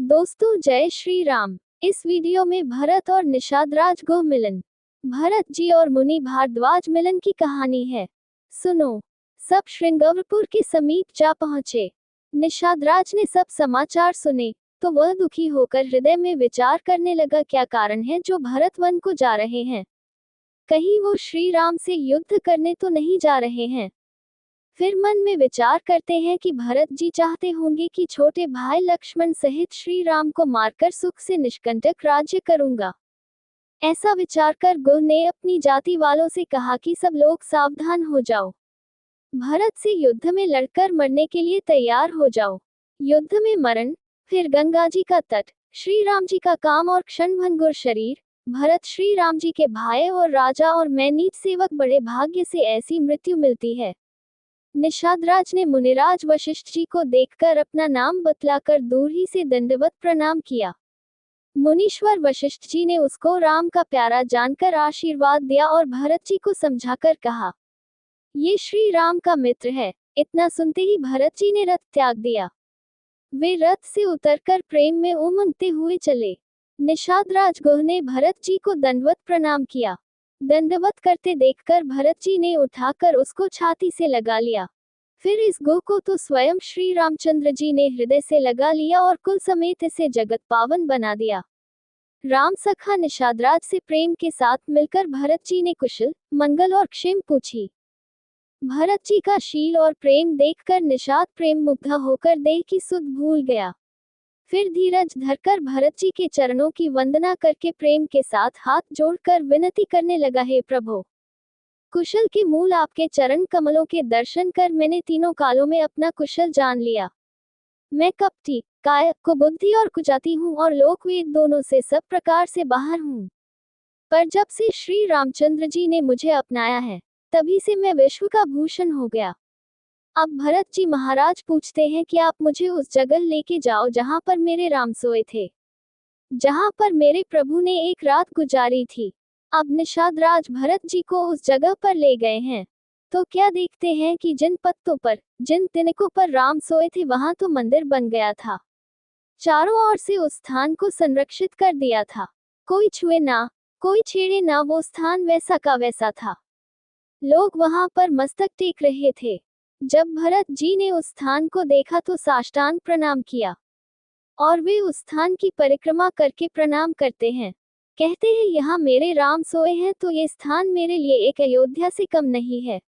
दोस्तों जय श्री राम। इस वीडियो में भरत और निषादराज गो मिलन, भरत जी और मुनि भारद्वाज मिलन की कहानी है। सुनो। सब श्रृंगारपुर के समीप जा पहुंचे। निषादराज ने सब समाचार सुने तो वह दुखी होकर हृदय में विचार करने लगा, क्या कारण है जो भरत वन को जा रहे हैं? कहीं वो श्री राम से युद्ध करने तो नहीं जा रहे हैं? फिर मन में विचार करते हैं कि भरत जी चाहते होंगे कि छोटे भाई लक्ष्मण सहित श्री राम को मारकर सुख से निष्कंटक राज्य करूंगा। ऐसा विचार कर गुह ने अपनी जाति वालों से कहा कि सब लोग सावधान हो जाओ, भरत से युद्ध में लड़कर मरने के लिए तैयार हो जाओ। युद्ध में मरण, फिर गंगा जी का तट, श्री राम जी का काम और क्षणभंगुर शरीर। भरत श्री राम जी के भाई और राजा और मैं नीच सेवक, बड़े भाग्य से ऐसी मृत्यु मिलती है। निषादराज ने मुनिराज वशिष्ठ जी को देखकर अपना नाम बतलाकर दूर ही से दंडवत प्रणाम किया। मुनीश्वर वशिष्ठ जी ने उसको राम का प्यारा जानकर आशीर्वाद दिया और भरत जी को समझाकर कहा, ये श्री राम का मित्र है। इतना सुनते ही भरत जी ने रथ त्याग दिया। वे रथ से उतरकर प्रेम में उमंगते हुए चले। निषादराज गुह ने भरत जी को दंडवत प्रणाम किया। दंडवत करते देखकर भरत जी ने उठाकर उसको छाती से लगा लिया। फिर इस गुह को तो स्वयं श्री रामचंद्र जी ने हृदय से लगा लिया और कुल समेत इसे जगत पावन बना दिया। राम सखा निषादराज से प्रेम के साथ मिलकर भरत जी ने कुशल, मंगल और क्षेम पूछी। भरत जी का शील और प्रेम देखकर निषाद प्रेम मुग्ध होकर देह की सुध भूल गया। फिर धीरज धरकर भरत जी के चरणों की वंदना करके प्रेम के साथ हाथ जोड़कर विनती करने लगा, हे प्रभु, कुशल के मूल आपके चरण कमलों के दर्शन कर मैंने तीनों कालों में अपना कुशल जान लिया। मैं कपटी, काय, कुबुद्धि और कुजाती हूँ और लोकवेद दोनों से सब प्रकार से बाहर हूँ। पर जब से श्री रामचंद्र जी ने मुझे अपनाया है, तभी से मैं विश्व का भूषण हो गया। अब भरत जी महाराज पूछते हैं कि आप मुझे उस जगह लेके जाओ जहां पर मेरे राम सोए थे, जहां पर मेरे प्रभु ने एक रात गुजारी थी। अब निषादराज भरत जी को उस जगह पर ले गए हैं। तो क्या देखते हैं कि जिन पत्तों पर, जिन तिनकों पर राम सोए थे, वहां तो मंदिर बन गया था। चारों ओर से उस स्थान को संरक्षित कर दिया था। कोई छुए ना, कोई छेड़े ना, वो स्थान वैसा का वैसा था। लोग वहां पर मस्तक टेक रहे थे। जब भरत जी ने उस स्थान को देखा तो साष्टांग प्रणाम किया और वे उस स्थान की परिक्रमा करके प्रणाम करते हैं। कहते हैं, यहाँ मेरे राम सोए हैं, तो ये स्थान मेरे लिए एक अयोध्या से कम नहीं है।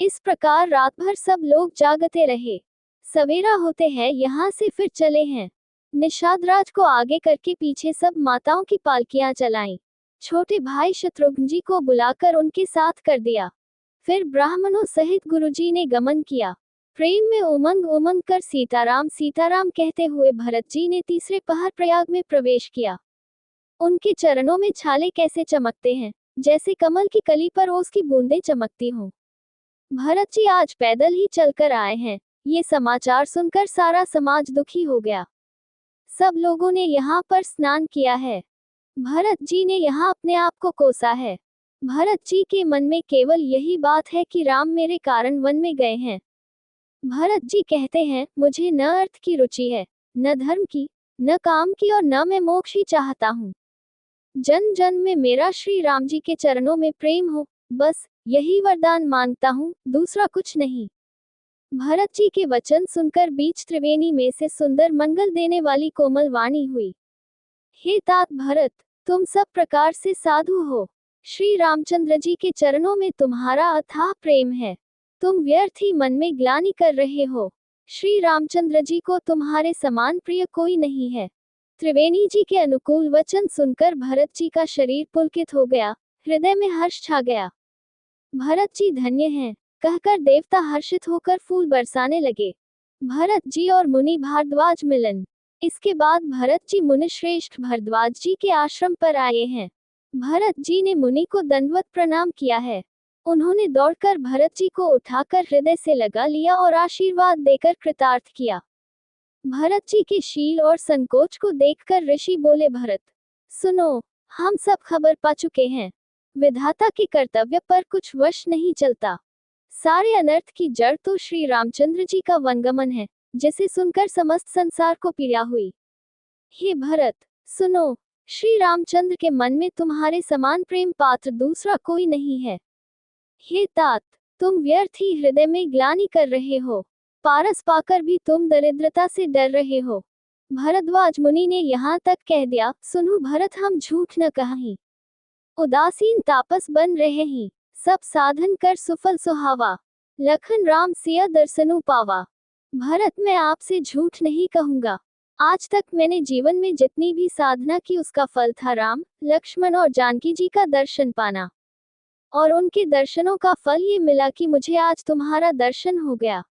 इस प्रकार रात भर सब लोग जागते रहे। सवेरा होते हैं यहाँ से फिर चले हैं। निषादराज को आगे करके पीछे सब माताओं की पालकियां चलाईं। छोटे भाई शत्रुघ्न जी को बुलाकर उनके साथ कर दिया। फिर ब्राह्मणों सहित गुरुजी ने गमन किया। प्रेम में उमंग उमंग कर सीताराम सीताराम कहते हुए भरत जी ने तीसरे पहर प्रयाग में प्रवेश किया। उनके चरणों में छाले कैसे चमकते हैं, जैसे कमल की कली पर ओस की बूंदें चमकती हों। भरत जी आज पैदल ही चलकर आए हैं। ये समाचार सुनकर सारा समाज दुखी हो गया। सब लोगों ने यहाँ पर स्नान किया है। भरत जी ने यहाँ अपने आप को कोसा है। भरत जी के मन में केवल यही बात है कि राम मेरे कारण वन में गए हैं। भरत जी कहते हैं, मुझे न अर्थ की रुचि है, न धर्म की, न काम की, और न मैं मोक्ष ही चाहता हूँ। जन्म जन्म में मेरा श्री राम जी के चरणों में प्रेम हो, बस यही वरदान मांगता हूँ, दूसरा कुछ नहीं। भरत जी के वचन सुनकर बीच त्रिवेणी में से सुंदर मंगल देने वाली कोमल वाणी हुई, हे तात भरत, तुम सब प्रकार से साधु हो। श्री रामचंद्र जी के चरणों में तुम्हारा अथाह प्रेम है। तुम व्यर्थ ही मन में ग्लानि कर रहे हो। श्री रामचंद्र जी को तुम्हारे समान प्रिय कोई नहीं है। त्रिवेणी जी के अनुकूल वचन सुनकर भरत जी का शरीर पुलकित हो गया, हृदय में हर्ष छा गया। भरत जी धन्य हैं, कहकर देवता हर्षित होकर फूल बरसाने लगे। भरत जी और मुनि भारद्वाज मिलन। इसके बाद भरत जी मुनिश्रेष्ठ भारद्वाज जी के आश्रम पर आए हैं। भरत जी ने मुनि को दंडवत प्रणाम किया है। उन्होंने दौड़कर भरत जी को उठाकर हृदय से लगा लिया और आशीर्वाद देकर कृतार्थ किया। भरत जी के शील और संकोच को देखकर ऋषि बोले, भरत सुनो, हम सब खबर पा चुके हैं। विधाता के कर्तव्य पर कुछ वश नहीं चलता। सारे अनर्थ की जड़ तो श्री रामचंद्र जी का वनगमन है, जिसे सुनकर समस्त संसार को पीड़ा हुई। हे भरत, सुनो, श्री रामचंद्र के मन में तुम्हारे समान प्रेम पात्र दूसरा कोई नहीं है। हे तात, तुम व्यर्थ ही हृदय में ग्लानि कर रहे हो। पारस पाकर भी तुम दरिद्रता से डर रहे हो। भरद्वाज मुनि ने यहाँ तक कह दिया, सुनो भरत, हम झूठ न कहीं, उदासीन तापस बन रहे ही, सब साधन कर सुफल सुहावा, लखन राम सिया दर्शनु पावा। भरत, मैं आपसे झूठ नहीं कहूंगा। आज तक मैंने जीवन में जितनी भी साधना की उसका फल था राम, लक्ष्मण और जानकी जी का दर्शन पाना। और उनके दर्शनों का फल ये मिला कि मुझे आज तुम्हारा दर्शन हो गया।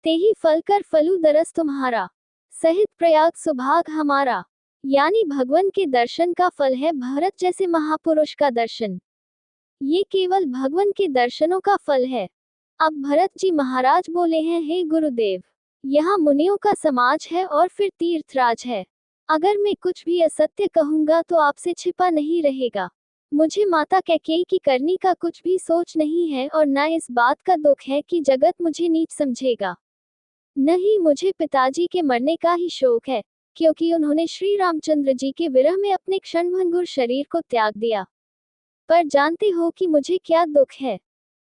ते ही फल कर फलू दरस तुम्हारा, सहित प्रयाग सुभाग हमारा। यानी भगवान के दर्शन का फल है भरत जैसे महापुरुष का दर्शन। ये केवल भगवान के दर्शनों का फल है। अब भरत जी महाराज बोले हैं, हे गुरुदेव, यहाँ मुनियों का समाज है और फिर तीर्थराज है। अगर मैं कुछ भी असत्य कहूंगा तो आपसे छिपा नहीं रहेगा। मुझे माता कैकेयी की करनी का कुछ भी सोच नहीं है और न इस बात का दुख है कि जगत मुझे नीच समझेगा। नहीं, मुझे पिताजी के मरने का ही शोक है, क्योंकि उन्होंने श्री रामचंद्र जी के विरह में अपने क्षणभंगुर शरीर को त्याग दिया। पर जानते हो कि मुझे क्या दुख है?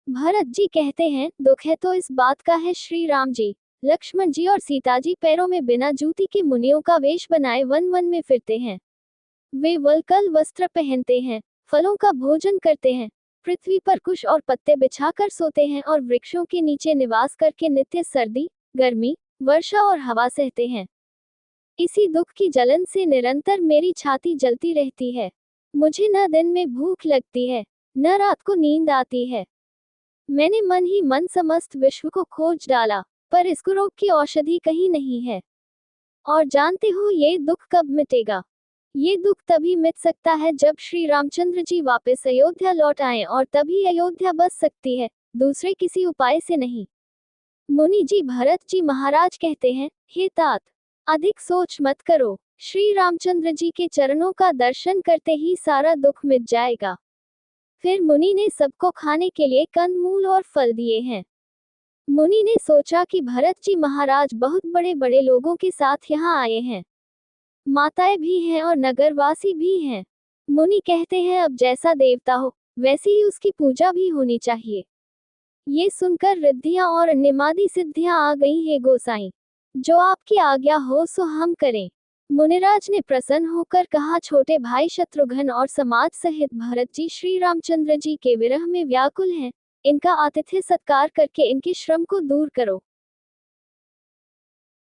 भरत जी कहते हैं, दुख है तो इस बात का है, श्री राम जी, लक्ष्मण जी और सीता जी पैरों में बिना जूती के मुनियों का वेश बनाए वन वन में फिरते हैं। वे वल्कल वस्त्र पहनते हैं, फलों का भोजन करते हैं, पृथ्वी पर कुश और पत्ते बिछाकर सोते हैं और वृक्षों के नीचे निवास करके नित्य सर्दी, गर्मी, वर्षा और हवा सहते हैं। इसी दुख की जलन से निरंतर मेरी छाती जलती रहती है। मुझे न दिन में भूख लगती है, न रात को नींद आती है। मैंने मन ही मन समस्त विश्व को खोज डाला, पर इस रोग की औषधि कहीं नहीं है। और जानते हो ये दुख कब मिटेगा? ये दुख तभी मिट सकता है जब श्री रामचंद्र जी वापस अयोध्या लौट आए, और तभी अयोध्या बस सकती है, दूसरे किसी उपाय से नहीं। मुनि जी भरत जी महाराज कहते हैं, हे तात, अधिक सोच मत करो, श्री रामचंद्र जी के चरणों का दर्शन करते ही सारा दुख मिट जाएगा। फिर मुनि ने सबको खाने के लिए कंदमूल और फल दिए हैं। मुनि ने सोचा कि भरत जी महाराज बहुत बड़े बड़े लोगों के साथ यहाँ आए हैं, माताएं भी हैं और नगरवासी भी हैं। मुनि कहते हैं, अब जैसा देवता हो वैसी ही उसकी पूजा भी होनी चाहिए। ये सुनकर रिद्धियां और निमादी सिद्धियां आ गई। हे गोसाई, जो आपकी आज्ञा हो सो हम करें। मुनिराज ने प्रसन्न होकर कहा, छोटे भाई शत्रुघ्न और समाज सहित भरत जी श्री रामचंद्र जी के विरह में व्याकुल हैं, इनका आतिथ्य सत्कार करके इनके श्रम को दूर करो।